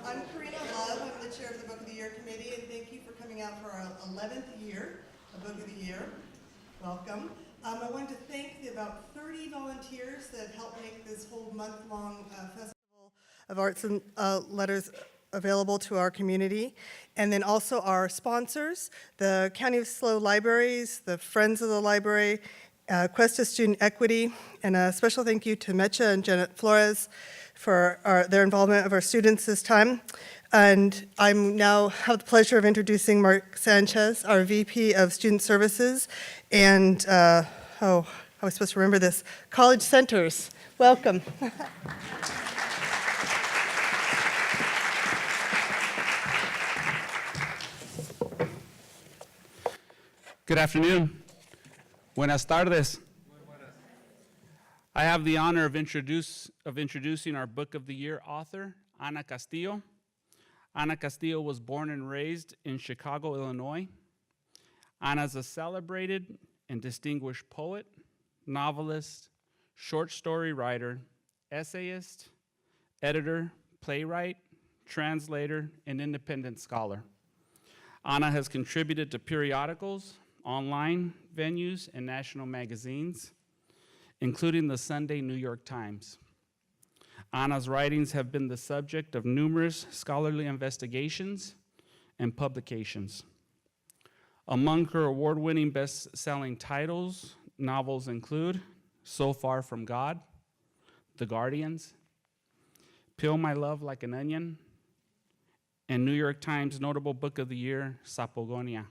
I'm Karina Love. I'm the chair of the Book of the Year Committee, and thank you for coming out for our 11th year of Book of the Year. Welcome. I wanted to thank the about 30 volunteers that helped make this whole month-long Festival of Arts and Letters available to our community. And then also our sponsors, the County of SLO Libraries, the Friends of the Library, Cuesta Student Equity, and a special thank you to Mecha and Janet Flores for their involvement of our students this time. And I'm now have the pleasure of introducing Mark Sanchez, our VP of Student Services, and, I was supposed to remember this, College Centers. Welcome. Good afternoon. Buenas tardes. I have the honor of introducing our Book of the Year author, Ana Castillo. Ana Castillo was born and raised in Chicago, Illinois. Ana is a celebrated and distinguished poet, novelist, short story writer, essayist, editor, playwright, translator, and independent scholar. Ana has contributed to periodicals, online venues, and national magazines, including the Sunday New York Times. Ana's writings have been the subject of numerous scholarly investigations and publications. Among her award-winning best-selling titles, novels include So Far From God, The Guardians, Peel My Love Like an Onion, and New York Times notable Book of the Year, Sapogonia.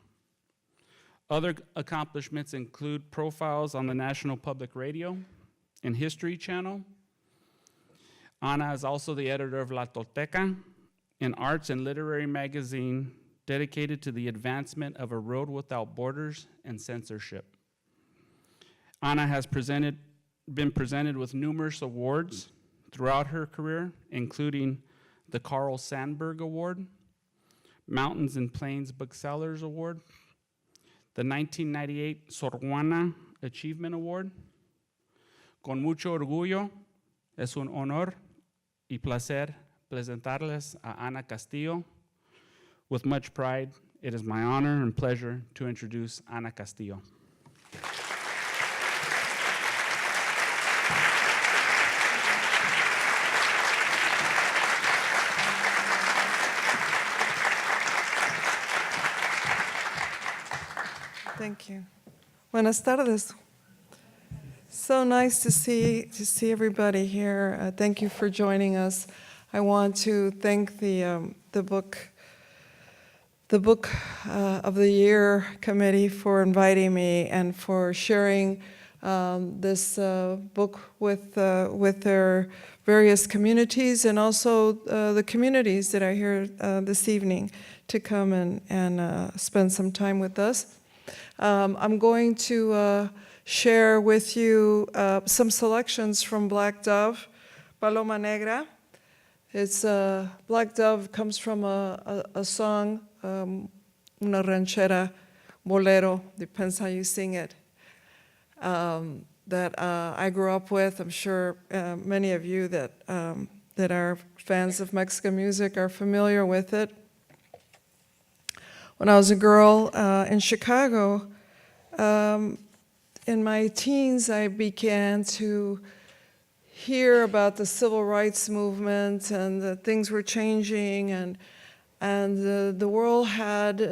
Other accomplishments include profiles on the National Public Radio and History Channel. Ana is also the editor of La Tolteca, an arts and literary magazine dedicated to the advancement of a road without borders and censorship. Ana has been presented with numerous awards throughout her career, including the Carl Sandburg Award, Mountains and Plains Booksellers Award, the 1998 Sor Juana Achievement Award. Con mucho orgullo, es un honor y placer presentarles a Ana Castillo. With much pride, it is my honor and pleasure to introduce Ana Castillo. Thank you. Buenas tardes. So nice to see everybody here. Thank you for joining us. I want to thank the book of the Year Committee for inviting me and for sharing this book with their various communities, and also the communities that are here this evening to come and spend some time with us. I'm going to share with you some selections from Black Dove, Paloma Negra. It's Black Dove comes from a song, una ranchera, bolero, depends how you sing it, that I grew up with. I'm sure many of you that are fans of Mexican music are familiar with it. When I was a girl in Chicago, in my teens, I began to hear about the civil rights movement and that things were changing, and the world had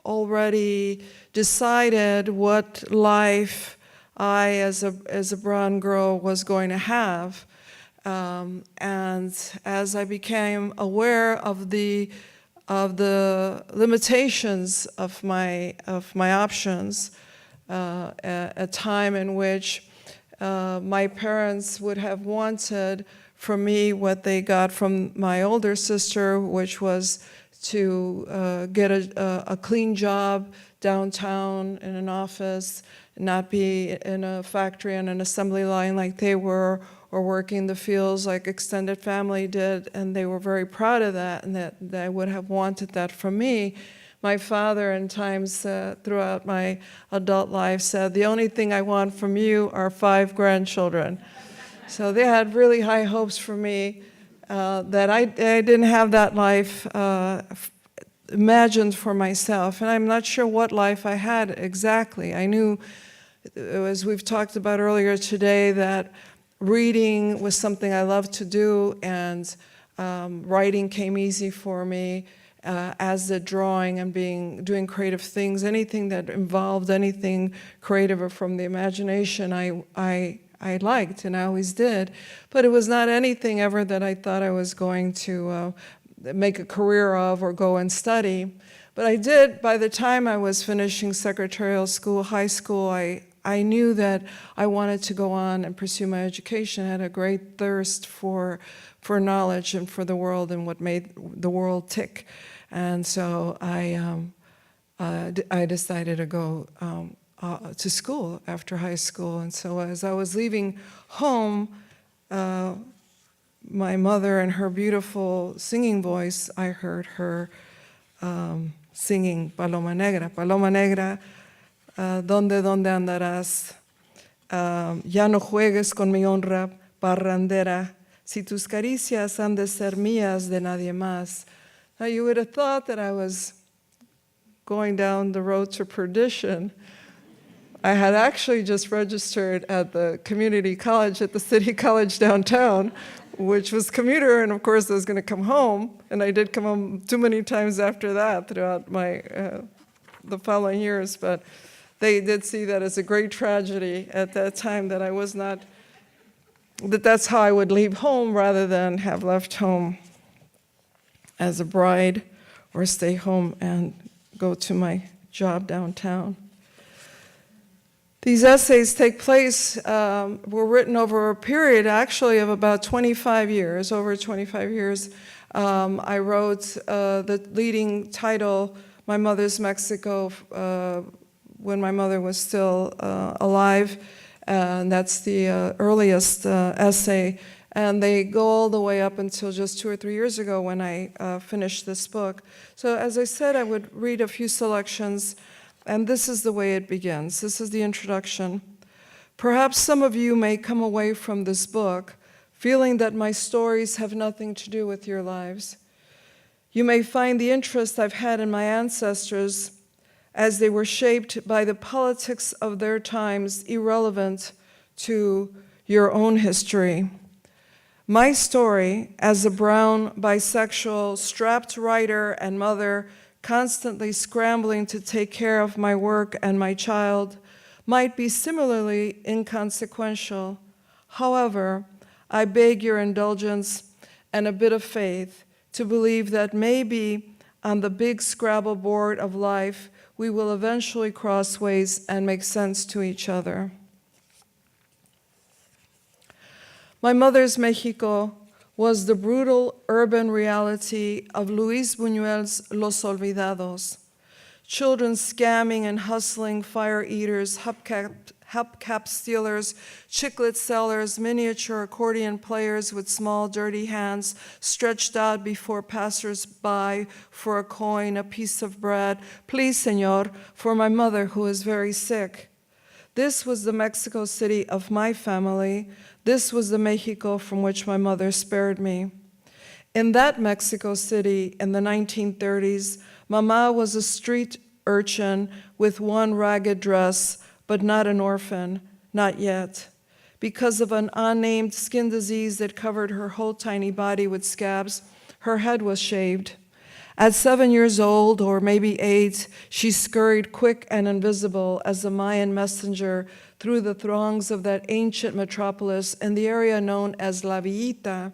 already decided what life I, as a brown girl, was going to have. And as I became aware of the limitations of my options, a time in which my parents would have wanted from me what they got from my older sister, which was to get a clean job downtown in an office, not be in a factory on an assembly line like they were, or working the fields like extended family did, and they were very proud of that, and that they would have wanted that from me. My father, in times throughout my adult life, said, "The only thing I want from you are 5 grandchildren." So they had really high hopes for me, that I didn't have that life imagined for myself, and I'm not sure what life I had exactly. I knew, as we've talked about earlier today, that reading was something I loved to do, and writing came easy for me, as did drawing and doing creative things. Anything that involved anything creative or from the imagination, I liked, and I always did. But it was not anything ever that I thought I was going to make a career of or go and study. But I did, by the time I was finishing secretarial school, high school, I knew that I wanted to go on and pursue my education. I had a great thirst for knowledge and for the world and what made the world tick. And so I decided to go to school after high school. And so as I was leaving home, my mother and her beautiful singing voice, I heard her singing Paloma Negra. Paloma Negra, ¿dónde andarás? Ya no juegues con mi honra parrandera, si tus caricias han de ser mías de nadie más. Now you would have thought that I was going down the road to perdition. I had actually just registered at the community college at the city college downtown, which was commuter, and of course I was going to come home, and I did come home too many times after that throughout my the following years, but they did see that as a great tragedy at that time that I was not, that's how I would leave home rather than have left home as a bride or stay home and go to my job downtown. These essays take place, were written over a period actually of about 25 years, over 25 years. I wrote the leading title, My Mother's Mexico, when my mother was still alive, and that's the earliest essay. And they go all the way up until just 2 or 3 years ago when I finished this book. So as I said, I would read a few selections. And this is the way it begins. This is the introduction. Perhaps some of you may come away from this book feeling that my stories have nothing to do with your lives. You may find the interest I've had in my ancestors as they were shaped by the politics of their times irrelevant to your own history. My story as a brown, bisexual, strapped writer and mother constantly scrambling to take care of my work and my child, might be similarly inconsequential. However, I beg your indulgence and a bit of faith to believe that maybe on the big Scrabble board of life, we will eventually cross ways and make sense to each other. My mother's Mexico was the brutal urban reality of Luis Buñuel's Los Olvidados. Children scamming and hustling, fire eaters, hubcap stealers, chiclet sellers, miniature accordion players with small dirty hands stretched out before passers-by for a coin, a piece of bread. Please, señor, for my mother who is very sick. This was the Mexico City of my family. This was the Mexico from which my mother spared me. In that Mexico City in the 1930s, Mama was a street urchin with one ragged dress, but not an orphan, not yet. Because of an unnamed skin disease that covered her whole tiny body with scabs, her head was shaved. At 7 years old, or maybe 8, she scurried quick and invisible as a Mayan messenger through the throngs of that ancient metropolis in the area known as La Villita,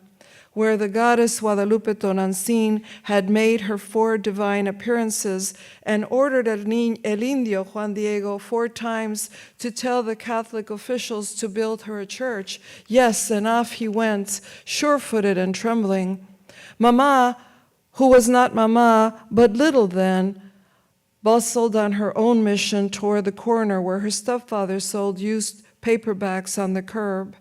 where the goddess Guadalupe Tonantzin had made her 4 divine appearances and ordered El Indio Juan Diego 4 times to tell the Catholic officials to build her a church. Yes, and off he went, sure-footed and trembling. Mama, who was not Mama, but little then, bustled on her own mission toward the corner where her stepfather sold used paperbacks on the curb.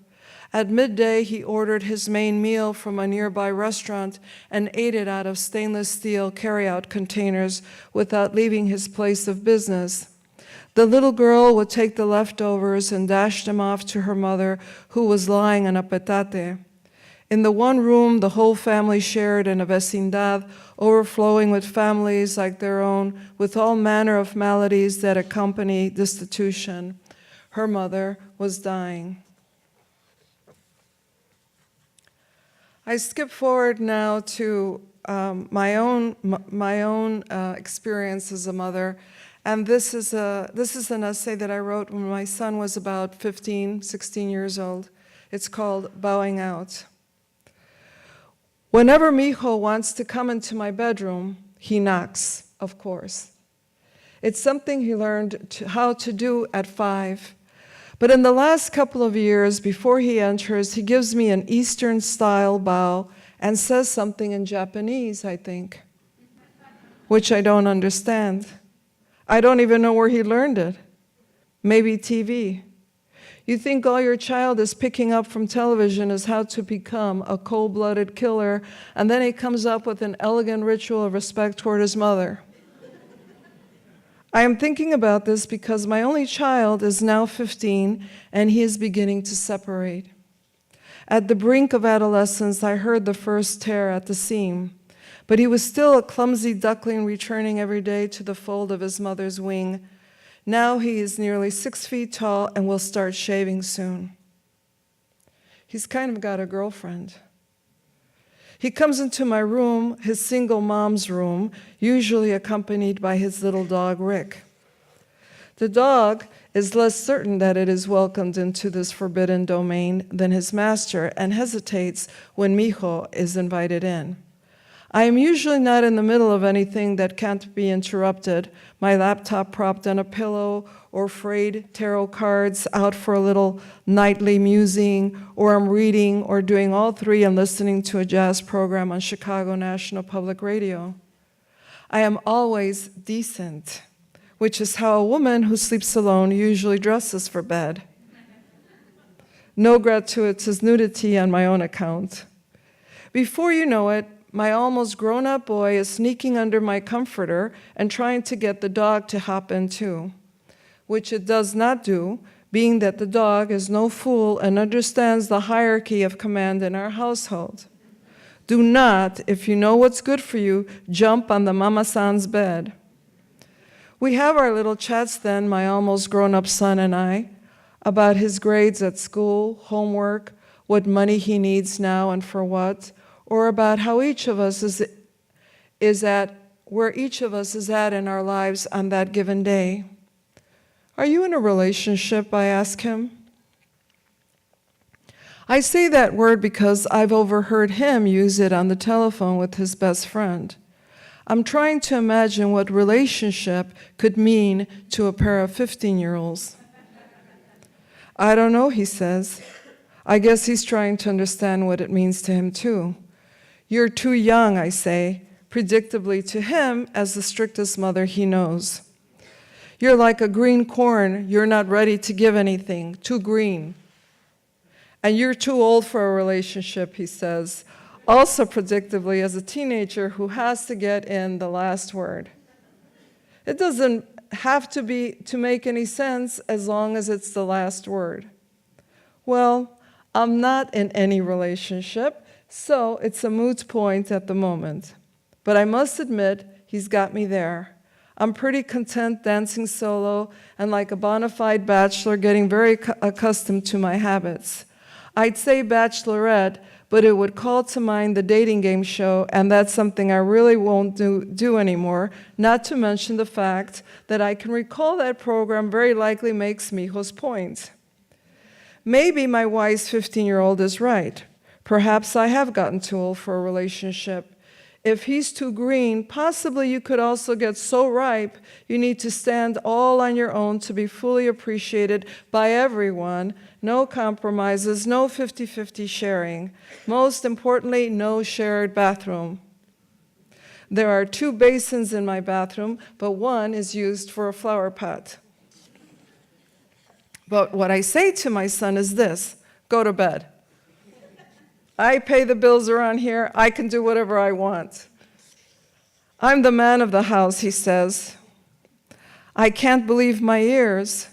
At midday, he ordered his main meal from a nearby restaurant and ate it out of stainless steel carry-out containers without leaving his place of business. The little girl would take the leftovers and dash them off to her mother, who was lying on a petate. In the one room the whole family shared in a vecindad, overflowing with families like their own, with all manner of maladies that accompany destitution, her mother was dying. I skip forward now to my own experience as a mother, and this is an essay that I wrote when my son was about 15, 16 years old. It's called Bowing Out. Whenever Mijo wants to come into my bedroom, he knocks, of course. It's something he learned how to do at 5. But in the last couple of years, before he enters, he gives me an Eastern-style bow and says something in Japanese, I think, which I don't understand. I don't even know where he learned it. Maybe TV. You think all your child is picking up from television is how to become a cold-blooded killer, and then he comes up with an elegant ritual of respect toward his mother. I am thinking about this because my only child is now 15, and he is beginning to separate. At the brink of adolescence, I heard the first tear at the seam, but he was still a clumsy duckling returning every day to the fold of his mother's wing. Now he is nearly 6 feet tall and will start shaving soon. He's kind of got a girlfriend. He comes into my room, his single mom's room, usually accompanied by his little dog, Rick. The dog is less certain that it is welcomed into this forbidden domain than his master and hesitates when Mijo is invited in. I am usually not in the middle of anything that can't be interrupted, my laptop propped on a pillow, or frayed tarot cards out for a little nightly musing, or I'm reading or doing all three and listening to a jazz program on Chicago National Public Radio. I am always decent, which is how a woman who sleeps alone usually dresses for bed. No gratuitous nudity on my own account. Before you know it, my almost grown-up boy is sneaking under my comforter and trying to get the dog to hop in too, which it does not do, being that the dog is no fool and understands the hierarchy of command in our household. Do not, if you know what's good for you, jump on the mama-san's bed. We have our little chats then, my almost grown-up son and I, about his grades at school, homework, what money he needs now and for what, or about how each of us is at where each of us is at in our lives on that given day. Are you in a relationship? I ask him. I say that word because I've overheard him use it on the telephone with his best friend. I'm trying to imagine what relationship could mean to a pair of 15-year-olds. I don't know, he says. I guess he's trying to understand what it means to him too. You're too young, I say, predictably to him as the strictest mother he knows. You're like a green corn, you're not ready to give anything, too green. And you're too old for a relationship, he says, also predictably as a teenager who has to get in the last word. It doesn't have to make any sense as long as it's the last word. Well, I'm not in any relationship, so it's a moot point at the moment. But I must admit, he's got me there. I'm pretty content dancing solo and like a bona fide bachelor getting very accustomed to my habits. I'd say bachelorette, but it would call to mind the dating game show, and that's something I really won't do anymore, not to mention the fact that I can recall that program very likely makes Mijo's point. Maybe my wise 15-year-old is right. Perhaps I have gotten too old for a relationship. If he's too green, possibly you could also get so ripe you need to stand all on your own to be fully appreciated by everyone. No compromises, no 50-50 sharing. Most importantly, no shared bathroom. There are 2 basins in my bathroom, but one is used for a flower pot. But what I say to my son is this: go to bed. I pay the bills around here. I can do whatever I want. I'm the man of the house, he says. I can't believe my ears.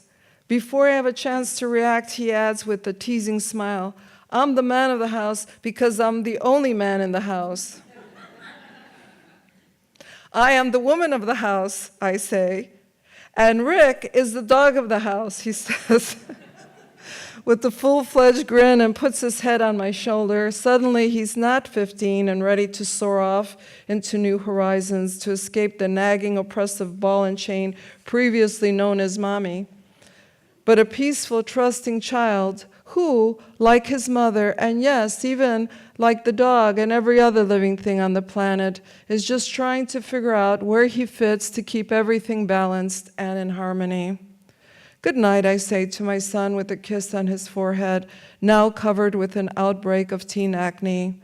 Before I have a chance to react, he adds with a teasing smile, I'm the man of the house because I'm the only man in the house. I am the woman of the house, I say. And Rick is the dog of the house, he says, with a full-fledged grin, and puts his head on my shoulder. Suddenly, he's not 15 and ready to soar off into new horizons to escape the nagging, oppressive ball and chain previously known as mommy, but a peaceful, trusting child who, like his mother, and yes, even like the dog and every other living thing on the planet, is just trying to figure out where he fits to keep everything balanced and in harmony. Good night, I say to my son with a kiss on his forehead, now covered with an outbreak of teen acne.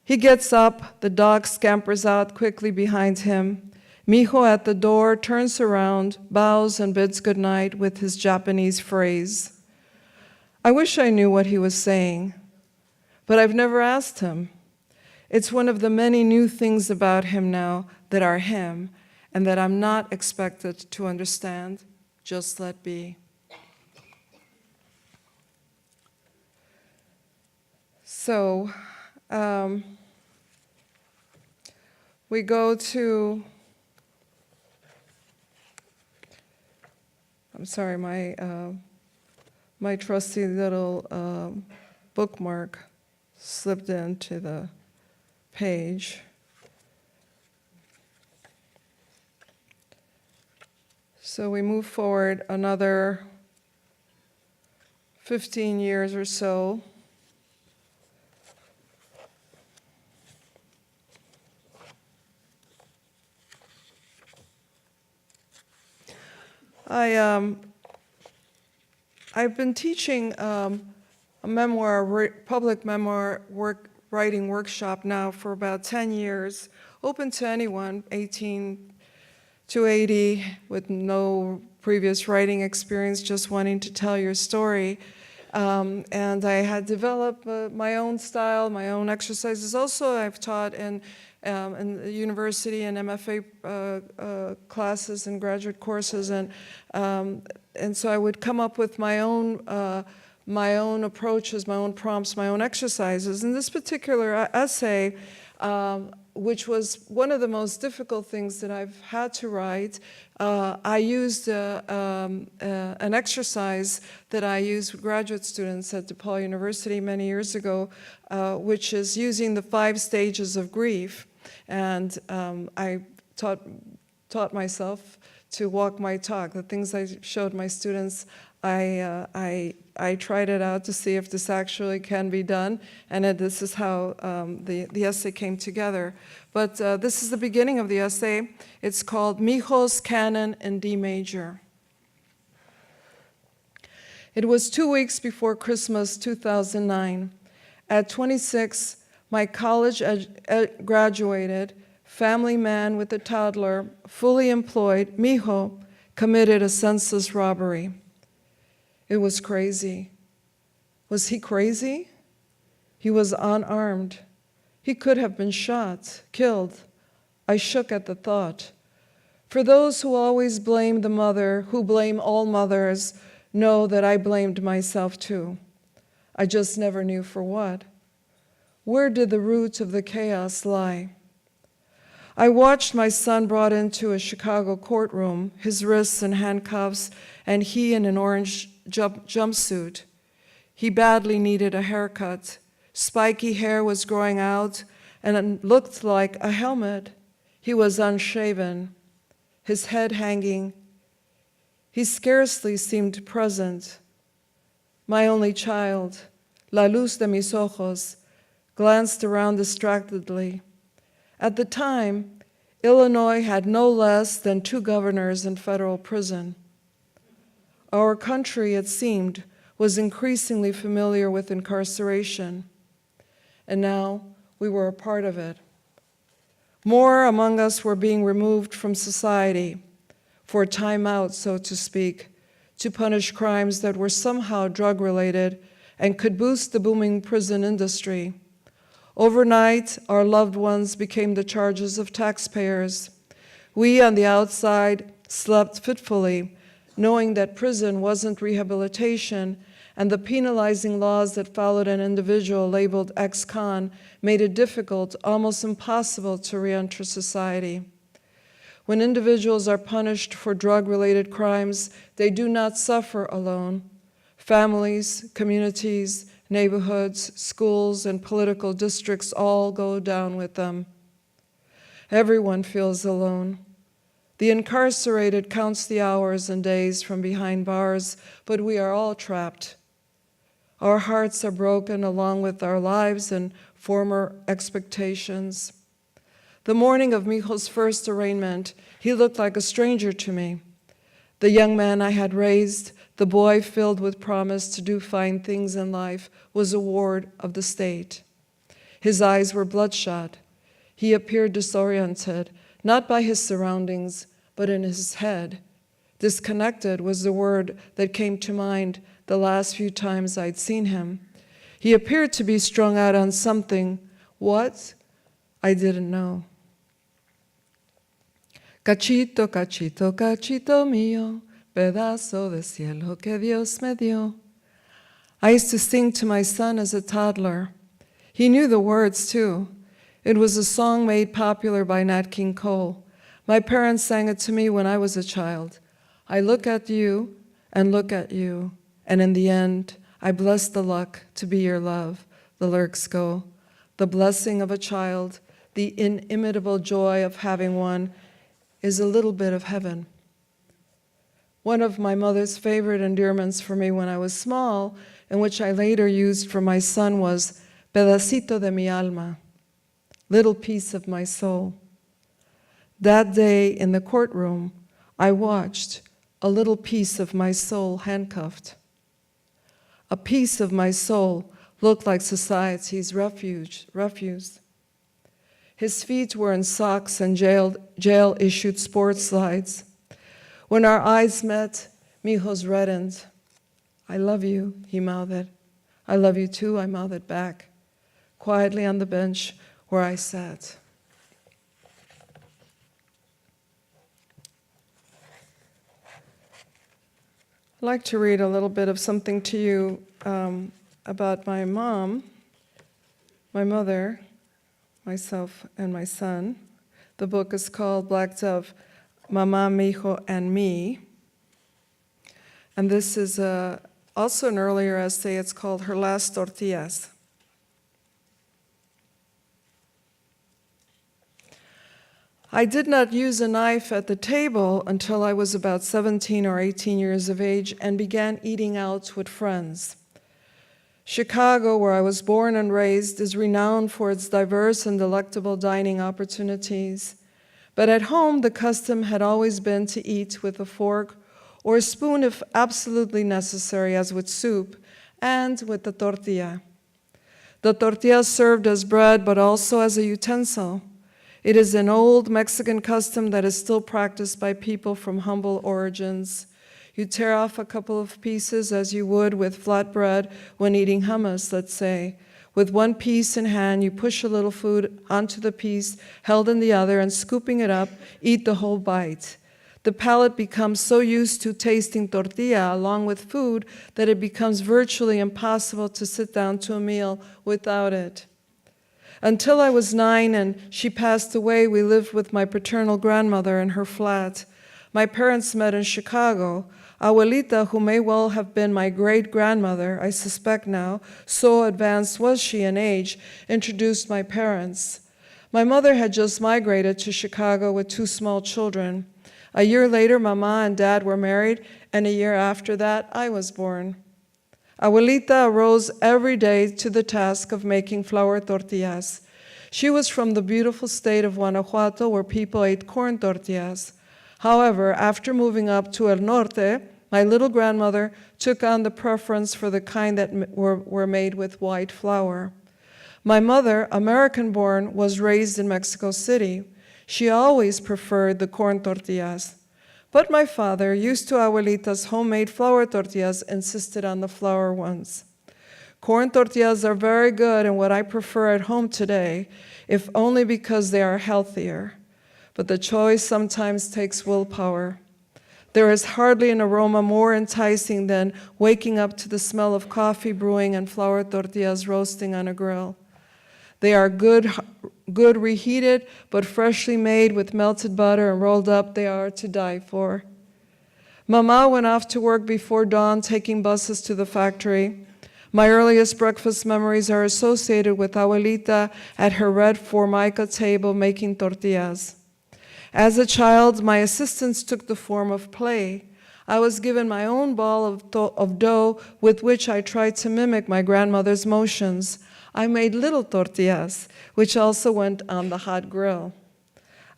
He gets up, the dog scampers out quickly behind him. Mijo at the door turns around, bows, and bids good night with his Japanese phrase. I wish I knew what he was saying, but I've never asked him. It's one of the many new things about him now that are him and that I'm not expected to understand. Just let be. So, we go to, I'm sorry, my trusty little bookmark slipped into the page. So we move forward another 15 years or so. I've been teaching a memoir, public memoir writing workshop now for about 10 years, open to anyone, 18 to 80, with no previous writing experience, just wanting to tell your story. And I had developed my own style, my own exercises. Also, I've taught in the university and MFA classes and graduate courses, and so I would come up with my own approaches, my own prompts, my own exercises. In this particular essay, which was one of the most difficult things that I've had to write, I used an exercise that I used with graduate students at DePaul University many years ago, which is using the 5 stages of grief. And I taught myself to walk my talk. The things I showed my students, I tried it out to see if this actually can be done, and this is how the essay came together. But this is the beginning of the essay. It's called Mijo's Canon in D major. It was 2 weeks before Christmas 2009. At 26, my college graduated, family man with a toddler, fully employed, Mijo, committed a senseless robbery. It was crazy. Was he crazy? He was unarmed. He could have been shot, killed. I shook at the thought. For those who always blame the mother, who blame all mothers, know that I blamed myself too. I just never knew for what. Where did the root of the chaos lie? I watched my son brought into a Chicago courtroom, his wrists in handcuffs, and he in an orange jumpsuit. He badly needed a haircut. Spiky hair was growing out and it looked like a helmet. He was unshaven, his head hanging. He scarcely seemed present. My only child, la luz de mis ojos, glanced around distractedly. At the time, Illinois had no less than 2 governors in federal prison. Our country, it seemed, was increasingly familiar with incarceration, and now we were a part of it. More among us were being removed from society for a time out, so to speak, to punish crimes that were somehow drug-related and could boost the booming prison industry. Overnight, our loved ones became the charges of taxpayers. We on the outside slept fitfully, knowing that prison wasn't rehabilitation and the penalizing laws that followed an individual labeled ex-con made it difficult, almost impossible, to re-enter society. When individuals are punished for drug-related crimes, they do not suffer alone. Families, communities, neighborhoods, schools, and political districts all go down with them. Everyone feels alone. The incarcerated counts the hours and days from behind bars, but we are all trapped. Our hearts are broken along with our lives and former expectations. The morning of Mijo's first arraignment, he looked like a stranger to me. The young man I had raised, the boy filled with promise to do fine things in life, was a ward of the state. His eyes were bloodshot. He appeared disoriented, not by his surroundings, but in his head. Disconnected was the word that came to mind the last few times I'd seen him. He appeared to be strung out on something. What? I didn't know. Cachito, cachito, cachito mío, pedazo de cielo que Dios me dio. I used to sing to my son as a toddler. He knew the words, too. It was a song made popular by Nat King Cole. My parents sang it to me when I was a child. I look at you and look at you, and in the end, I bless the luck to be your love, the lyrics go. The blessing of a child, the inimitable joy of having one, is a little bit of heaven. One of my mother's favorite endearments for me when I was small, and which I later used for my son, was pedacito de mi alma, little piece of my soul. That day in the courtroom, I watched a little piece of my soul handcuffed. A piece of my soul looked like society's refuse. His feet were in socks and jail-issued sports slides. When our eyes met, Mijo's reddened. I love you, he mouthed. I love you too, I mouthed back, quietly on the bench where I sat. I'd like to read a little bit of something to you about my mom, my mother, myself, and my son. The book is called Black Dove, Mama, Mijo, and Me. And this is also an earlier essay. It's called Her Last Tortillas. I did not use a knife at the table until I was about 17 or 18 years of age and began eating out with friends. Chicago, where I was born and raised, is renowned for its diverse and delectable dining opportunities. But at home, the custom had always been to eat with a fork or a spoon if absolutely necessary, as with soup, and with the tortilla. The tortilla served as bread, but also as a utensil. It is an old Mexican custom that is still practiced by people from humble origins. You tear off a couple of pieces as you would with flatbread when eating hummus, let's say. With one piece in hand, you push a little food onto the piece held in the other, and scooping it up, eat the whole bite. The palate becomes so used to tasting tortilla along with food that it becomes virtually impossible to sit down to a meal without it. Until I was 9 and she passed away, we lived with my paternal grandmother in her flat. My parents met in Chicago. Abuelita, who may well have been my great-grandmother, I suspect now, so advanced was she in age, introduced my parents. My mother had just migrated to Chicago with 2 small children. A year later, Mama and Dad were married, and a year after that, I was born. Abuelita arose every day to the task of making flour tortillas. She was from the beautiful state of Guanajuato, where people ate corn tortillas. However, after moving up to El Norte, my little grandmother took on the preference for the kind that were made with white flour. My mother, American-born, was raised in Mexico City. She always preferred the corn tortillas. But my father, used to Abuelita's homemade flour tortillas, insisted on the flour ones. Corn tortillas are very good and what I prefer at home today, if only because they are healthier. But the choice sometimes takes willpower. There is hardly an aroma more enticing than waking up to the smell of coffee brewing and flour tortillas roasting on a grill. They are good reheated, but freshly made with melted butter and rolled up, they are to die for. Mama went off to work before dawn, taking buses to the factory. My earliest breakfast memories are associated with Abuelita at her red formica table making tortillas. As a child, my assistance took the form of play. I was given my own ball of dough with which I tried to mimic my grandmother's motions. I made little tortillas, which also went on the hot grill.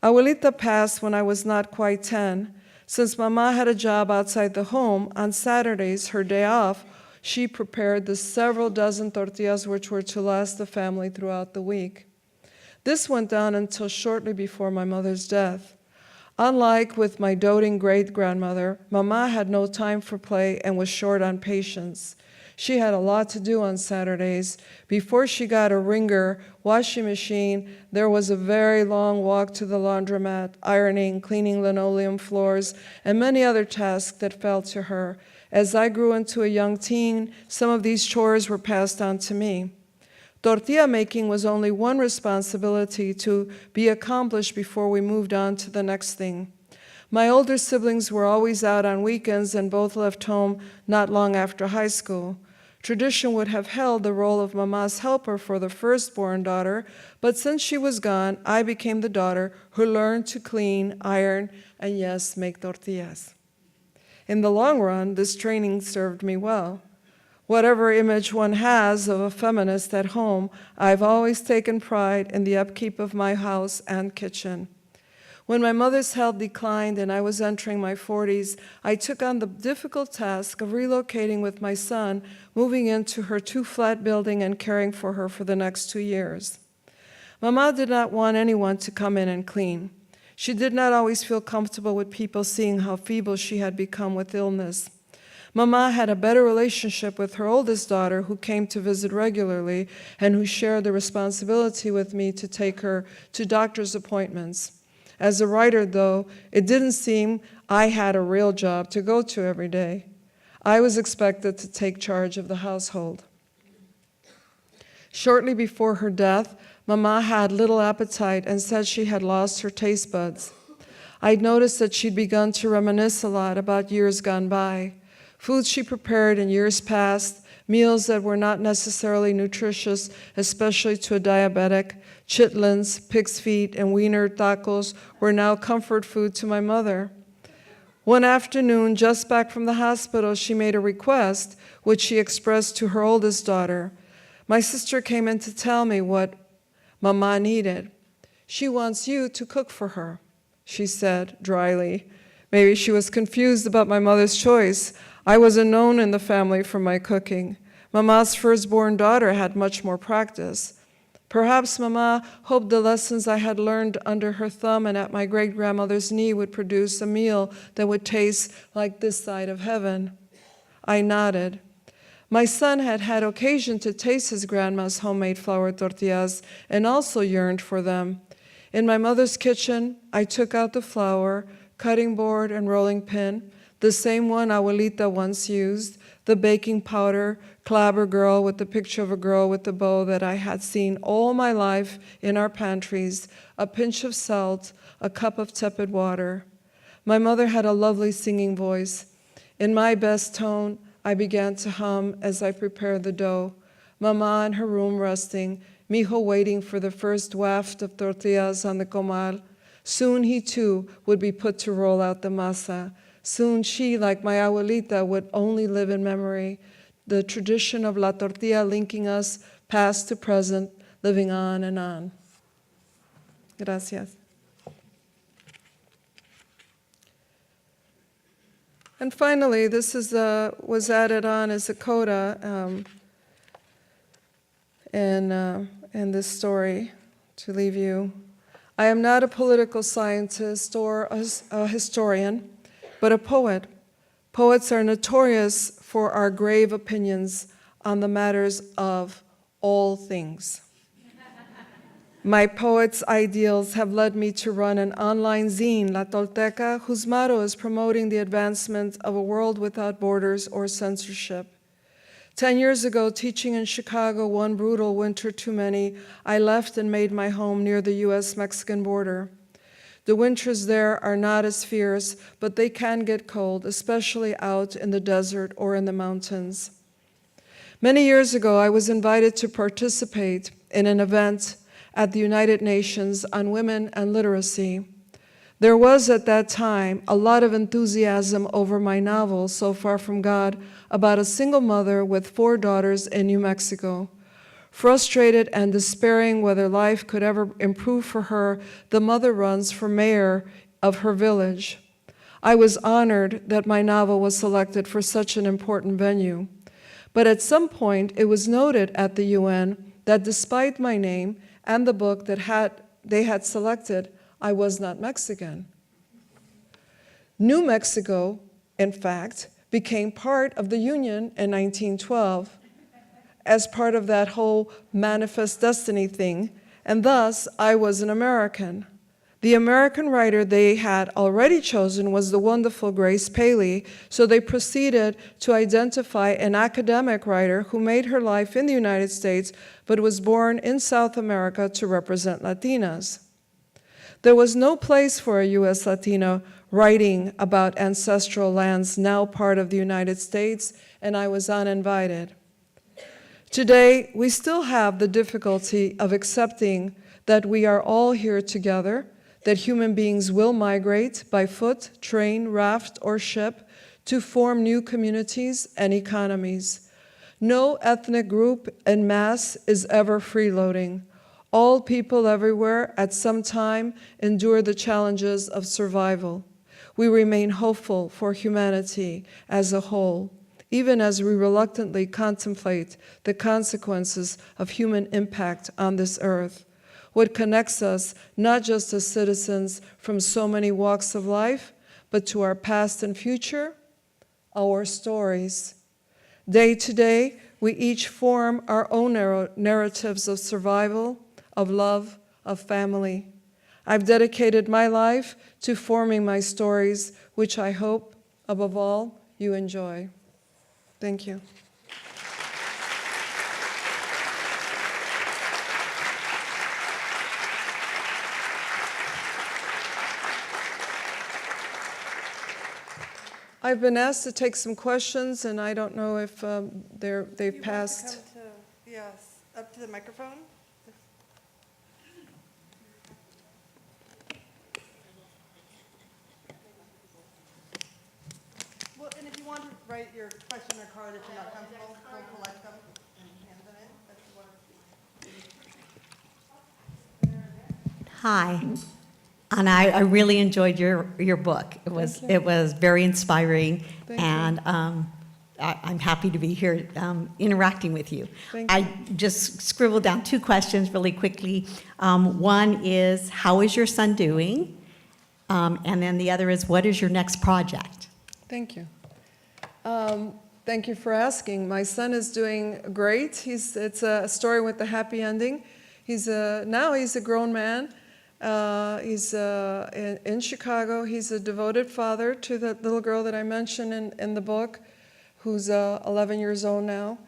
Abuelita passed when I was not quite 10. Since Mama had a job outside the home, on Saturdays, her day off, she prepared the several dozen tortillas which were to last the family throughout the week. This went on until shortly before my mother's death. Unlike with my doting great-grandmother, Mama had no time for play and was short on patience. She had a lot to do on Saturdays. Before she got a wringer, washing machine, there was a very long walk to the laundromat, ironing, cleaning linoleum floors, and many other tasks that fell to her. As I grew into a young teen, some of these chores were passed on to me. Tortilla making was only one responsibility to be accomplished before we moved on to the next thing. My older siblings were always out on weekends and both left home not long after high school. Tradition would have held the role of Mama's helper for the firstborn daughter, but since she was gone, I became the daughter who learned to clean, iron, and yes, make tortillas. In the long run, this training served me well. Whatever image one has of a feminist at home, I've always taken pride in the upkeep of my house and kitchen. When my mother's health declined and I was entering my 40s, I took on the difficult task of relocating with my son, moving into her 2-flat building and caring for her for the next 2 years. Mama did not want anyone to come in and clean. She did not always feel comfortable with people seeing how feeble she had become with illness. Mama had a better relationship with her oldest daughter, who came to visit regularly and who shared the responsibility with me to take her to doctor's appointments. As a writer, though, it didn't seem I had a real job to go to every day. I was expected to take charge of the household. Shortly before her death, Mama had little appetite and said she had lost her taste buds. I'd noticed that she'd begun to reminisce a lot about years gone by. Foods she prepared in years past, meals that were not necessarily nutritious, especially to a diabetic, chitlins, pig's feet, and wiener tacos were now comfort food to my mother. One afternoon, just back from the hospital, she made a request, which she expressed to her oldest daughter. My sister came in to tell me what Mama needed. She wants you to cook for her, she said dryly. Maybe she was confused about my mother's choice. I wasn't known in the family for my cooking. Mama's firstborn daughter had much more practice. Perhaps Mama hoped the lessons I had learned under her thumb and at my great-grandmother's knee would produce a meal that would taste like this side of heaven. I nodded. My son had had occasion to taste his grandma's homemade flour tortillas and also yearned for them. In my mother's kitchen, I took out the flour, cutting board, and rolling pin, the same one Abuelita once used, the baking powder, clabber girl with the picture of a girl with a bow that I had seen all my life in our pantries, a pinch of salt, a cup of tepid water. My mother had a lovely singing voice. In my best tone, I began to hum as I prepared the dough. Mama in her room resting, Mijo waiting for the first waft of tortillas on the comal. Soon he too would be put to roll out the masa. Soon she, like my abuelita, would only live in memory, the tradition of la tortilla linking us past to present, living on and on. Gracias. And finally, this was added on as a coda in this story to leave you. I am not a political scientist or a historian, but a poet. Poets are notorious for our grave opinions on the matters of all things. My poet's ideals have led me to run an online zine, La Tolteca, whose motto is promoting the advancement of a world without borders or censorship. 10 years ago, teaching in Chicago one brutal winter too many, I left and made my home near the US-Mexican border. The winters there are not as fierce, but they can get cold, especially out in the desert or in the mountains. Many years ago, I was invited to participate in an event at the United Nations on women and literacy. There was at that time a lot of enthusiasm over my novel, So Far From God, about a single mother with 4 daughters in New Mexico. Frustrated and despairing whether life could ever improve for her, the mother runs for mayor of her village. I was honored that my novel was selected for such an important venue. But at some point, it was noted at the UN that despite my name and the book that they had selected, I was not Mexican. New Mexico, in fact, became part of the Union in 1912 as part of that whole manifest destiny thing, and thus I was an American. The American writer they had already chosen was the wonderful Grace Paley, so they proceeded to identify an academic writer who made her life in the United States but was born in South America to represent Latinas. There was no place for a U.S. Latina writing about ancestral lands now part of the United States, and I was uninvited. Today, we still have the difficulty of accepting that we are all here together, that human beings will migrate by foot, train, raft, or ship to form new communities and economies. No ethnic group en masse is ever freeloading. All people everywhere at some time endure the challenges of survival. We remain hopeful for humanity as a whole, even as we reluctantly contemplate the consequences of human impact on this earth. What connects us, not just as citizens from so many walks of life, but to our past and future, our stories. Day to day, we each form our own narratives of survival, of love, of family. I've dedicated my life to forming my stories, which I hope, above all, you enjoy. Thank you. I've been asked to take some questions, and I don't know if they've passed. Yes, up to the microphone. Well, and if you want to write your question or card if you're not comfortable, we'll collect them and hand them in. Hi, and I really enjoyed your book. It was very inspiring, Thank and I'm happy to be here interacting with you. Thank you. I just scribbled down 2 questions really quickly. One is, how is your son doing? And then the other is, what is your next project? Thank you. Thank you for asking. My son is doing great. It's a story with a happy ending. Now he's a grown man. He's in Chicago. He's a devoted father to the little girl that I mentioned in the book, who's 11 years old now.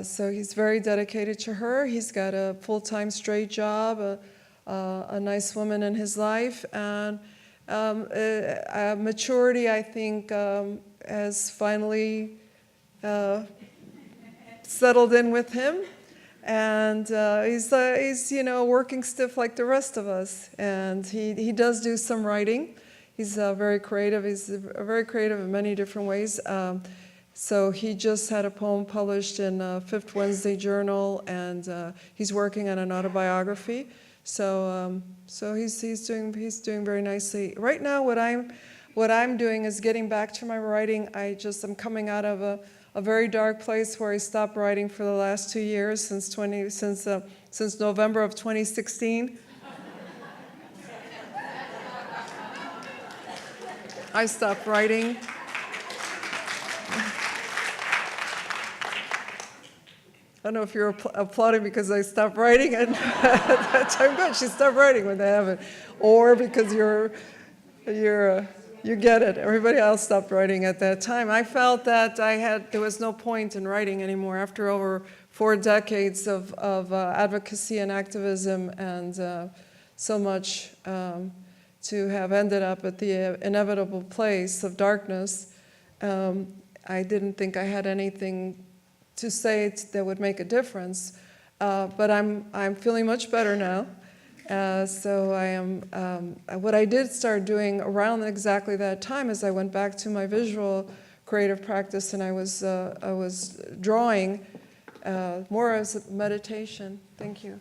So he's very dedicated to her. He's got a full-time straight job, a nice woman in his life, and maturity, I think, has finally settled in with him. And he's working stiff like the rest of us. And he does do some writing. He's very creative. He's very creative in many different ways. So he just had a poem published in Fifth Wednesday Journal, and he's working on an autobiography. So he's doing very nicely. Right now, what I'm doing is getting back to my writing. I'm coming out of a very dark place where I stopped writing for the last 2 years, since November of 2016. I stopped writing. don't know if you're applauding because I stopped writing at that time. Good, she stopped writing when they haven't. Or because you get it. Everybody else stopped writing at that time. I felt that there was no point in writing anymore after over 4 decades of advocacy and activism, and so much to have ended up at the inevitable place of darkness. I didn't think I had anything to say that would make a difference, but I'm feeling much better now. So I am. What I did start doing around exactly that time is I went back to my visual creative practice, and I was drawing more as a meditation. Thank you.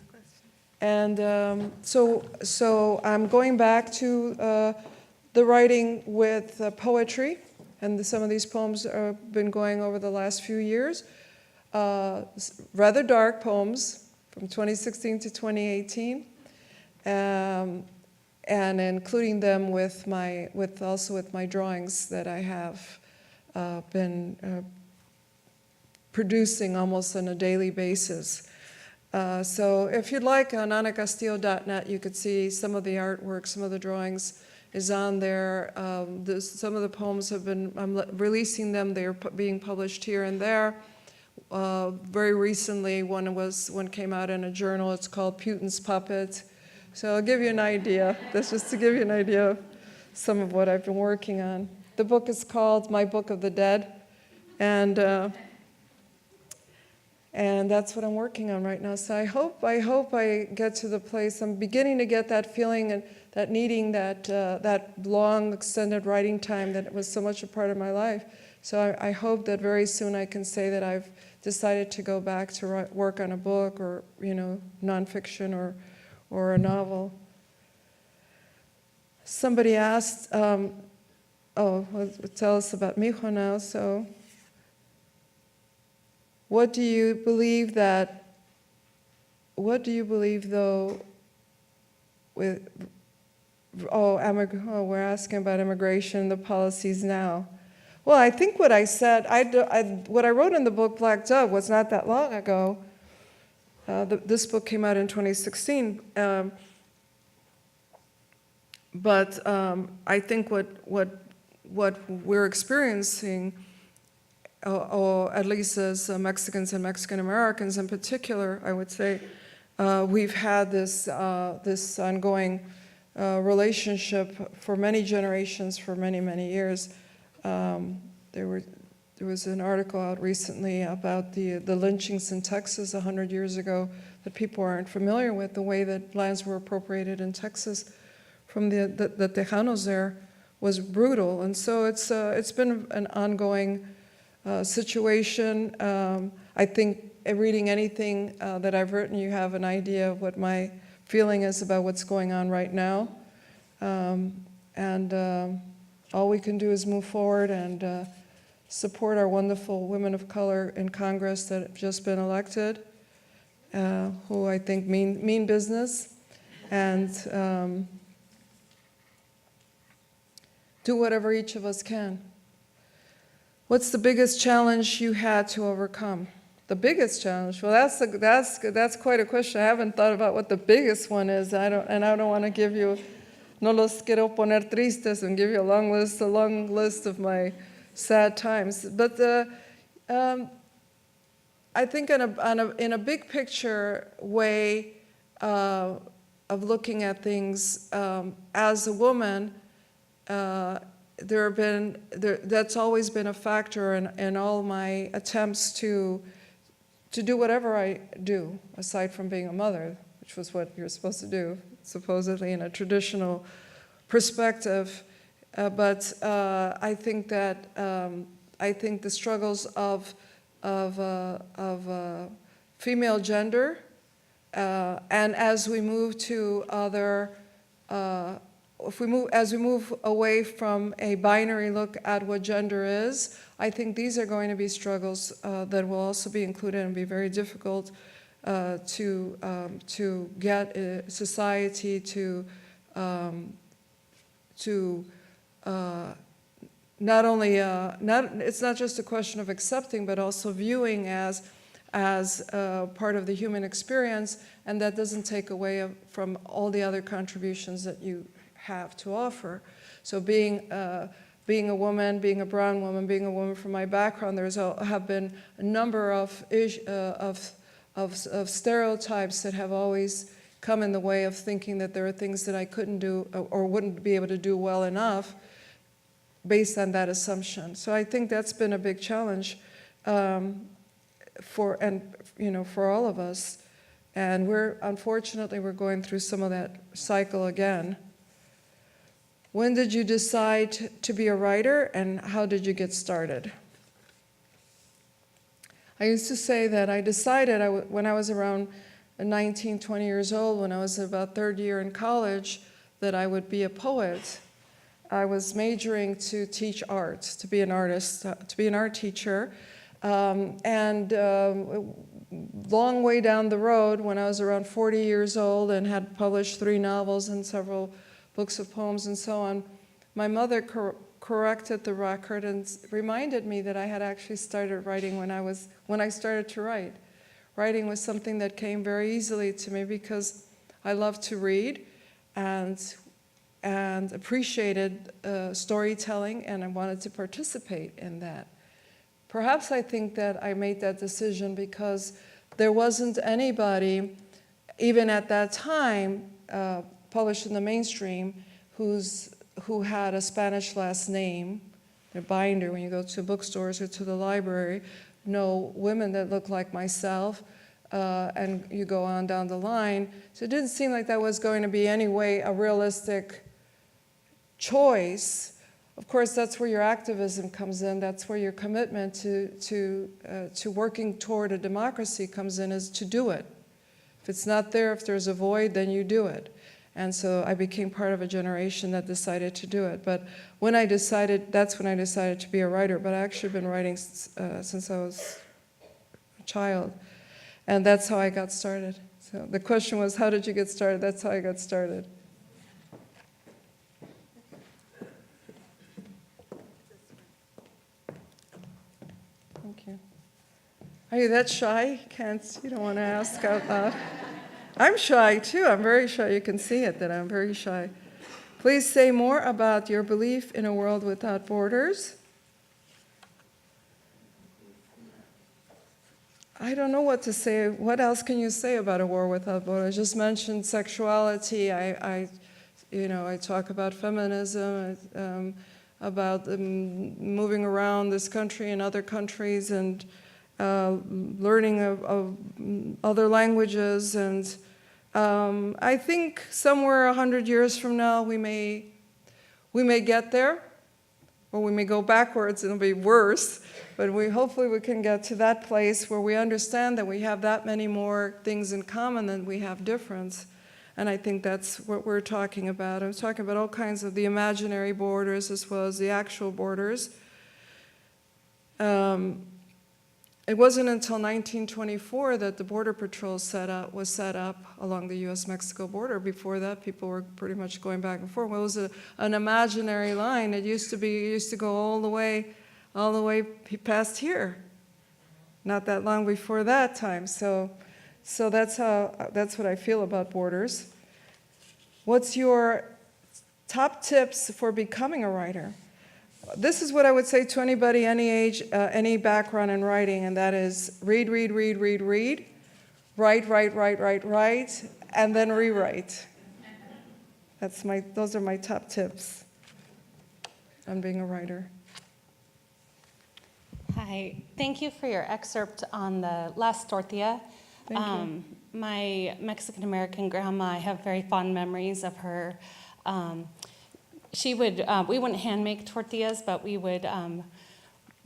And so I'm going back to the writing with poetry, and some of these poems have been going over the last few years. Rather dark poems from 2016 to 2018. And including them with my drawings that I have been producing almost on a daily basis. So if you'd like, on anacastillo.net, you could see some of the artwork, some of the drawings is on there. Some of the poems I'm releasing them. They're being published here and there. Very recently, one came out in a journal. It's called Putin's Puppet. So I'll give you an idea. That's just to give you an idea of some of what I've been working on. The book is called My Book of the Dead, and that's what I'm working on right now. So I hope I get to the place. I'm beginning to get that feeling and that needing that long extended writing time that was so much a part of my life. So I hope that very soon I can say that I've decided to go back to work on a book, or nonfiction, or a novel. Somebody asked, tell us about Mijo now. So, what do you believe though, we're asking about immigration, the policies now. Well, I think what I said, what I wrote in the book Black Dove was not that long ago. This book came out in 2016, but I think what we're experiencing, or at least as Mexicans and Mexican-Americans in particular, I would say, we've had this ongoing relationship for many generations, for many, many years. There was an article out recently about the lynchings in Texas 100 years ago that people aren't familiar with, the way that lands were appropriated in Texas from the Tejanos there was brutal. And so it's been an ongoing situation. I think reading anything that I've written, you have an idea of what my feeling is about what's going on right now. All we can do is move forward and support our wonderful women of color in Congress that have just been elected, who I think mean business, and do whatever each of us can. What's the biggest challenge you had to overcome? The biggest challenge? Well, that's quite a question. I haven't thought about what the biggest one is. I don't want to give you, no los quiero poner tristes, and give you a long list of my sad times. But I think in a big picture way of looking at things, as a woman, that's always been a factor in all my attempts to do whatever I do, aside from being a mother, which was what you're supposed to do, supposedly in a traditional perspective. But I think that the struggles of female gender, and as we move to other, as we move away from a binary look at what gender is, I think these are going to be struggles that will also be included and be very difficult to get society to not only, it's not just a question of accepting, but also viewing as as part of the human experience, and that doesn't take away from all the other contributions that you have to offer. So being a woman, being a brown woman, being a woman from my background, have been a number of stereotypes that have always come in the way of thinking that there are things that I couldn't do or wouldn't be able to do well enough based on that assumption. So I think that's been a big challenge for all of us. And unfortunately, we're going through some of that cycle again. When did you decide to be a writer, and how did you get started? I used to say that I decided when I was around 19, 20 years old, when I was about third year in college, that I would be a poet. I was majoring to teach art, to be an artist, to be an art teacher. Long way down the road, when I was around 40 years old and had published 3 novels and several books of poems and so on, my mother corrected the record and reminded me that I had actually started writing when I started to write. Writing was something that came very easily to me because I loved to read and appreciated storytelling, and I wanted to participate in that. Perhaps I think that I made that decision because there wasn't anybody, even at that time, published in the mainstream, who had a Spanish last name, a binder when you go to bookstores or to the library. No women that looked like myself, and you go on down the line. So it didn't seem like that was going to be any way a realistic choice. Of course, that's where your activism comes in. That's where your commitment to working toward a democracy comes in, is to do it. If it's not there, if there's a void, then you do it. And so I became part of a generation that decided to do it. But that's when I decided to be a writer. But I've actually been writing since I was a child. And that's how I got started. So the question was, how did you get started? That's how I got started. Thank you. Are you that shy? You don't want to ask out loud? I'm shy too. I'm very shy. You can see it that I'm very shy. Please say more about your belief in a world without borders. I don't know what to say. What else can you say about a world without borders? I just mentioned sexuality. I talk about feminism, about moving around this country and other countries, and learning of other languages. And I think somewhere 100 years from now, we may get there, or we may go backwards and it'll be worse. But hopefully we can get to that place where we understand that we have that many more things in common than we have difference. And I think that's what we're talking about. I'm talking about all kinds of the imaginary borders as well as the actual borders. It wasn't until 1924 that the Border Patrol was set up along the U.S.-Mexico border. Before that, people were pretty much going back and forth. Well, it was an imaginary line. It used to go all the way past here. Not that long before that time. So that's what I feel about borders. What's your top tips for becoming a writer? This is what I would say to anybody, any age, any background in writing, and that is read, write, and then rewrite. Those are my top tips on being a writer. Hi, thank you for your excerpt on the last tortilla. Thank you. My Mexican-American grandma, I have very fond memories of her. We wouldn't hand make tortillas, but we would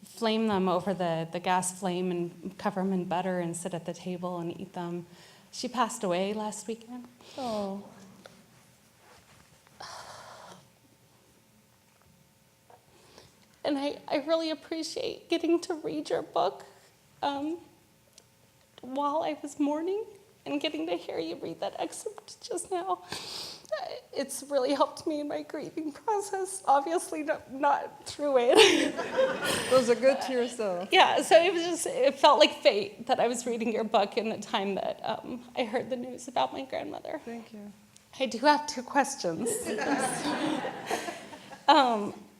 flame them over the gas flame and cover them in butter and sit at the table and eat them. She passed away last weekend. Oh. And I really appreciate getting to read your book while I was mourning, and getting to hear you read that excerpt just now. it's really helped me in my grieving process. Obviously, not through it. Those are good tears, though. Yeah, so it felt like fate that I was reading your book in the time that I heard the news about my grandmother. Thank you. I do have 2 questions.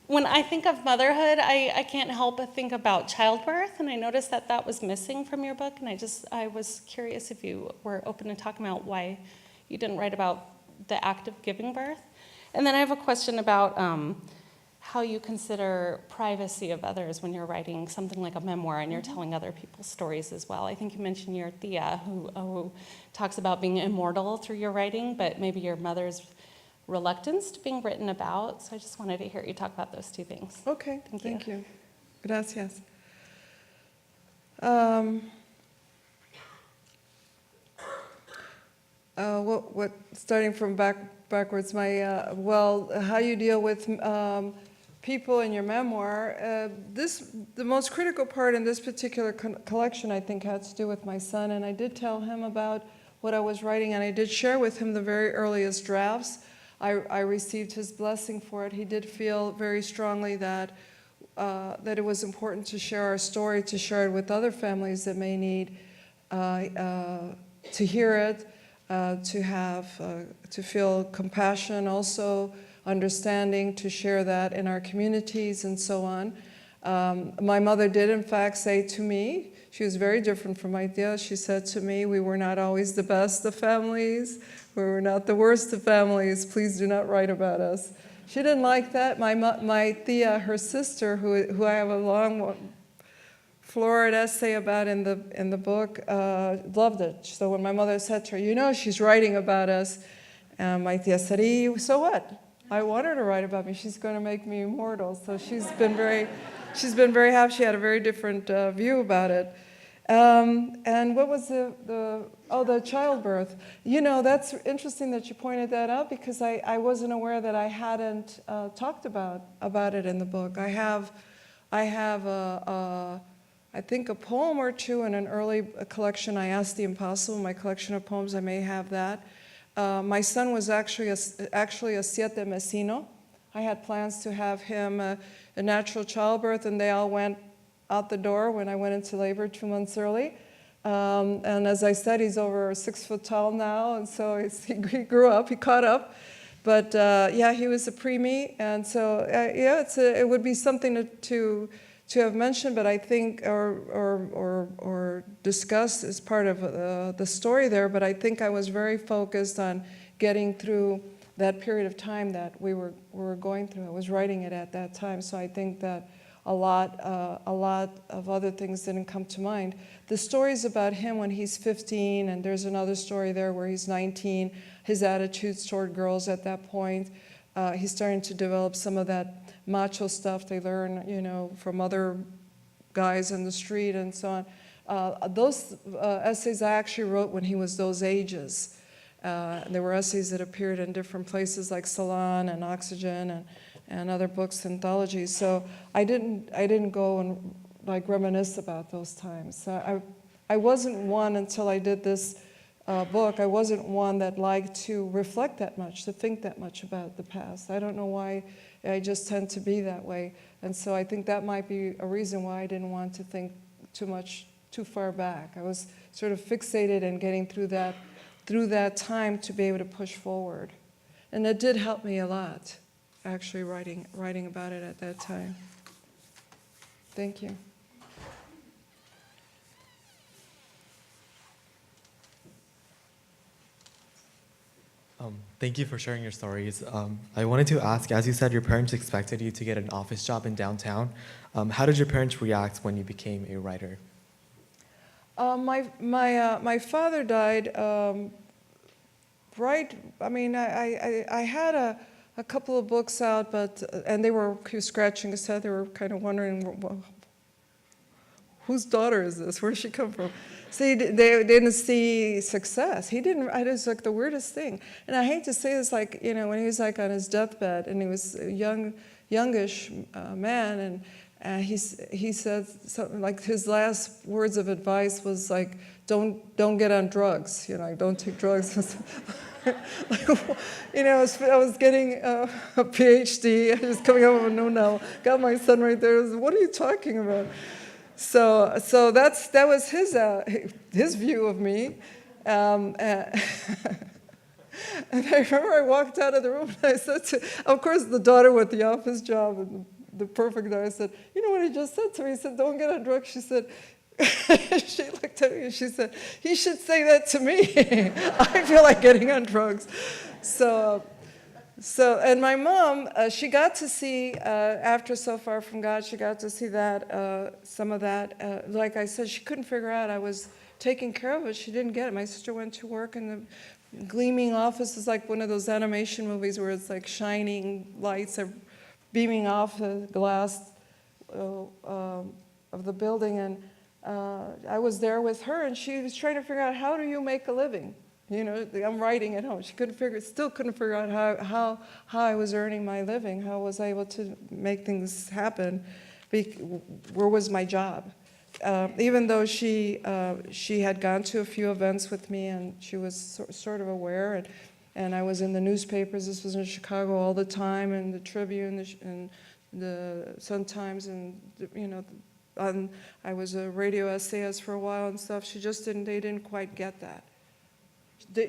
When I think of motherhood, I can't help but think about childbirth, and I noticed that was missing from your book, and I was curious if you were open to talking about why you didn't write about the act of giving birth. And then I have a question about how you consider privacy of others when you're writing something like a memoir and you're telling other people's stories as well. I think you mentioned your tia, who talks about being immortal through your writing, but maybe your mother's reluctance to being written about. So I just wanted to hear you talk about those 2 things. Okay, thank you. Gracias. Starting from backwards, how you deal with people in your memoir. The most critical part in this particular collection, I think, had to do with my son, and I did tell him about what I was writing, and I did share with him the very earliest drafts. I received his blessing for it. He did feel very strongly that it was important to share our story, to share it with other families that may need to hear it, to feel compassion, also understanding, to share that in our communities and so on. My mother did, in fact, say to me, she was very different from my tia. She said to me, we were not always the best of families. We were not the worst of families. Please do not write about us. She didn't like that. My tia, her sister, who I have a long, florid essay about in the book, loved it. So when my mother said to her, she's writing about us, my tia said, so what? I want her to write about me. She's going to make me immortal. So she's been very happy. She had a very different view about it. And what was the childbirth. That's interesting that you pointed that out, because I wasn't aware that I hadn't talked about it in the book. I have I think a poem or 2 in an early collection, I Asked the Impossible, my collection of poems, I may have that. My son was actually a siete mesino. I had plans to have him a natural childbirth, and they all went out the door when I went into labor 2 months early. And as I said, he's over 6 foot tall now, and so he grew up, he caught up. But he was a preemie, and so it would be something to have mentioned, but I think or discussed as part of the story there. But I think I was very focused on getting through that period of time that we were going through. I was writing it at that time, so I think that a lot of other things didn't come to mind. The stories about him when he's 15, and there's another story there where he's 19, his attitudes toward girls at that point. He's starting to develop some of that macho stuff they learn, from other guys in the street and so on. Those essays I actually wrote when he was those ages. There were essays that appeared in different places like Salon and Oxygen and other books, anthologies. So I didn't go and reminisce about those times. So I wasn't one until I did this book. I wasn't one that liked to reflect that much, to think that much about the past. I don't know why. I just tend to be that way. And so I think that might be a reason why I didn't want to think too far back. I was sort of fixated in getting through that time to be able to push forward. And it did help me a lot, actually writing about it at that time. Thank you. Thank you for sharing your stories. I wanted to ask, as you said, your parents expected you to get an office job in downtown. How did your parents react when you became a writer? My father died I had a couple of books out, and he was scratching his head. They were kind of wondering, well, whose daughter is this? Where did she come from? See, they didn't see success. He didn't. It was like the weirdest thing. And I hate to say this, when he was on his deathbed, and he was a youngish man, and he said something like his last words of advice was like, "Don't get on drugs. Don't take drugs." I was getting a PhD. I was coming up with a new novel. Got my son right there. What are you talking about? So that was his view of me. And I remember I walked out of the room and I said of course, the daughter with the office job and the perfect daughter, I said, you know what he just said to me? He said, don't get on drugs. She said, she looked at me and she said, he should say that to me. I feel like getting on drugs. So and my mom, she got to see, after So Far From God, she got to see that, some of that. Like I said, she couldn't figure out I was taking care of it. She didn't get it. My sister went to work in the gleaming office. Is like one of those animation movies where it's like shining lights are beaming off the glass of the building. And I was there with her, and she was trying to figure out, how do you make a living? I'm writing at home. She still couldn't figure out how I was earning my living, how was I able to make things happen, where was my job? Even though she had gone to a few events with me, and she was sort of aware, and I was in the newspapers. This was in Chicago all the time, and the Tribune, and the Sun-Times, and I was a radio essayist for a while and stuff. They didn't quite get that.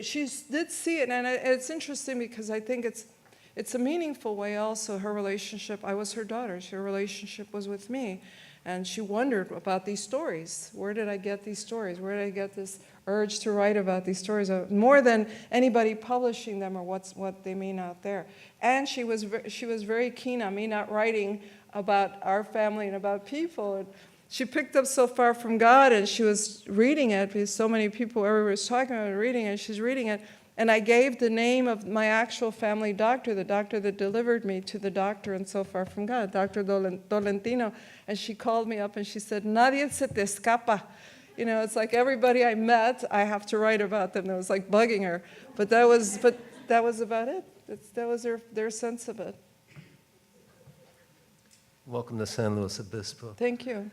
She did see it, and it's interesting because I think it's a meaningful way also. Her relationship, I was her daughter, her relationship was with me, and she wondered about these stories. Where did I get these stories? Where did I get this urge to write about these stories? More than anybody publishing them or what they mean out there. And she was very keen on me not writing about our family and about people. And she picked up So Far From God, and she was reading it because so many people, everyone was talking about it, reading it. She's reading it, and I gave the name of my actual family doctor, the doctor that delivered me, to the doctor in So Far From God, Dr. Tolentino, and she called me up and she said, "Nadie se te escapa." It's like everybody I met, I have to write about them. It was like bugging her, but that was about it. That was their sense of it. Welcome to San Luis Obispo. Thank you.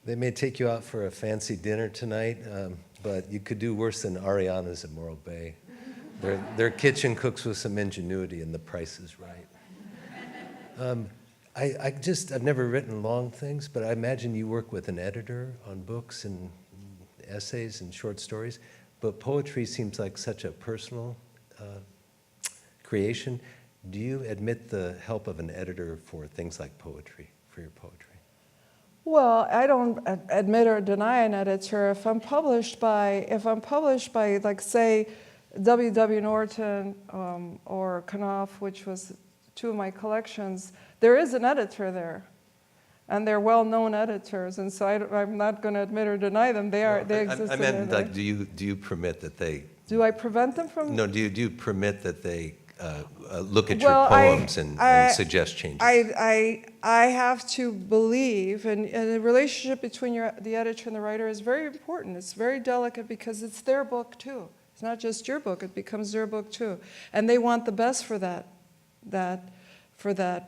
They may take you out for a fancy dinner tonight, but you could do worse than Ariana's at Morro Bay. Their kitchen cooks with some ingenuity, and the price is right. I've never written long things, but I imagine you work with an editor on books and essays and short stories. But poetry seems like such a personal creation. Do you admit the help of an editor for things like poetry, for your poetry? Well, I don't admit or deny an editor. If I'm published by, like, say, W.W. Norton or Knopf, which was two of my collections, there is an editor there, and they're well-known editors, and so I'm not going to admit or deny them. They exist. I meant, like, do you permit that they? Do I prevent them from? No. Do you permit that they look at your poems and suggest changes? I have to believe, and the relationship between the editor and the writer is very important. It's very delicate because it's their book too. It's not just your book; it becomes their book too, and they want the best for that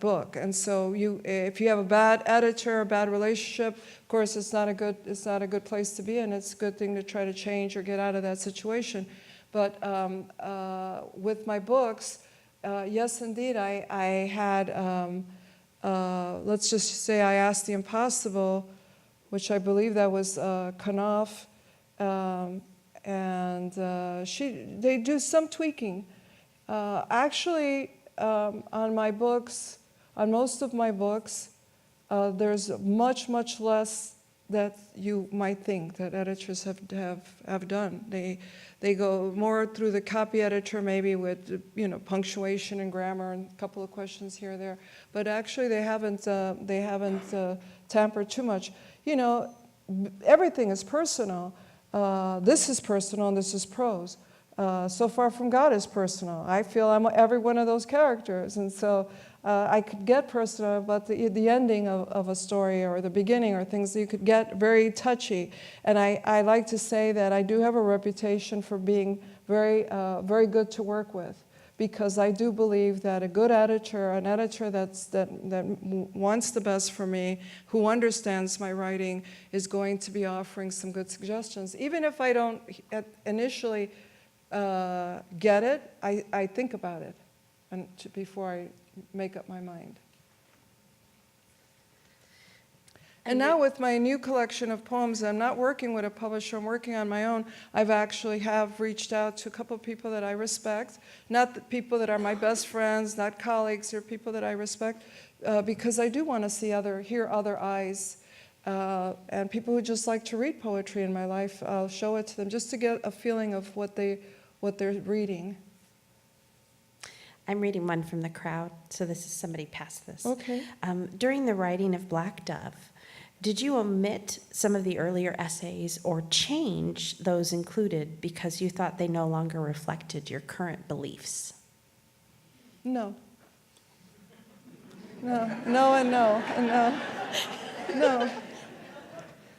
book. And so if you have a bad editor, a bad relationship, of course, it's not a good place to be, and it's a good thing to try to change or get out of that situation. But with my books, yes, indeed, I had, let's just say I asked the impossible, which I believe that was Knopf, and they do some tweaking. Actually, on my books, on most of my books, there's much, much less that you might think that editors have done. They go more through the copy editor, maybe with punctuation and grammar and a couple of questions here or there. But actually, they haven't tampered too much. Everything is personal. This is personal, and this is prose. So Far From God is personal. I feel I'm every one of those characters, and so I could get personal about the ending of a story or the beginning or things that you could get very touchy. And I like to say that I do have a reputation for being very, very good to work with, because I do believe that a good editor, an editor that wants the best for me, who understands my writing, is going to be offering some good suggestions, even if I don't initially get it, I think about it before I make up my mind. And now with my new collection of poems, I'm not working with a publisher, I'm working on my own. I've actually have reached out to a couple of people that I respect, not the people that are my best friends, not colleagues, or people that I respect, because I do want to hear other eyes, and people who just like to read poetry in my life. I'll show it to them just to get a feeling of what they're reading. I'm reading one from the crowd, so this is somebody passed this. Okay. During the writing of Black Dove, did you omit some of the earlier essays or change those included because you thought they no longer reflected your current beliefs? No. No, no, and no, and no. No.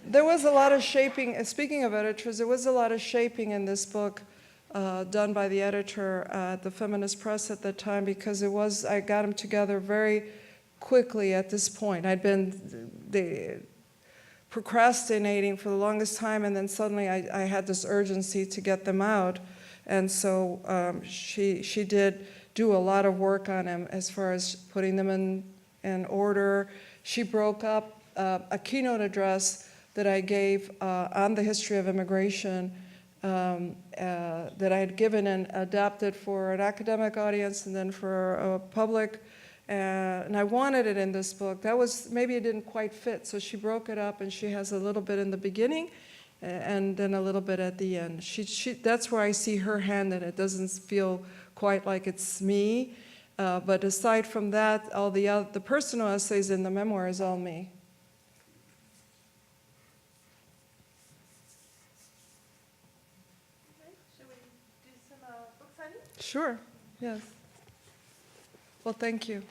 There was a lot of shaping, speaking of editors, there was a lot of shaping in this book done by the editor at the Feminist Press at that time, because I got them together very quickly at this point. I'd been procrastinating for the longest time, and then suddenly I had this urgency to get them out. And so she did do a lot of work on them as far as putting them in order. She broke up a keynote address that I gave on the history of immigration that I had given and adapted for an academic audience and then for a public. And I wanted it in this book. Maybe it didn't quite fit, so she broke it up, and she has a little bit in the beginning and then a little bit at the end. That's where I see her hand, and it doesn't feel quite like it's me. But aside from that, all the personal essays in the memoir is all me. Should we do some book signing? Sure, yes. Well, thank you.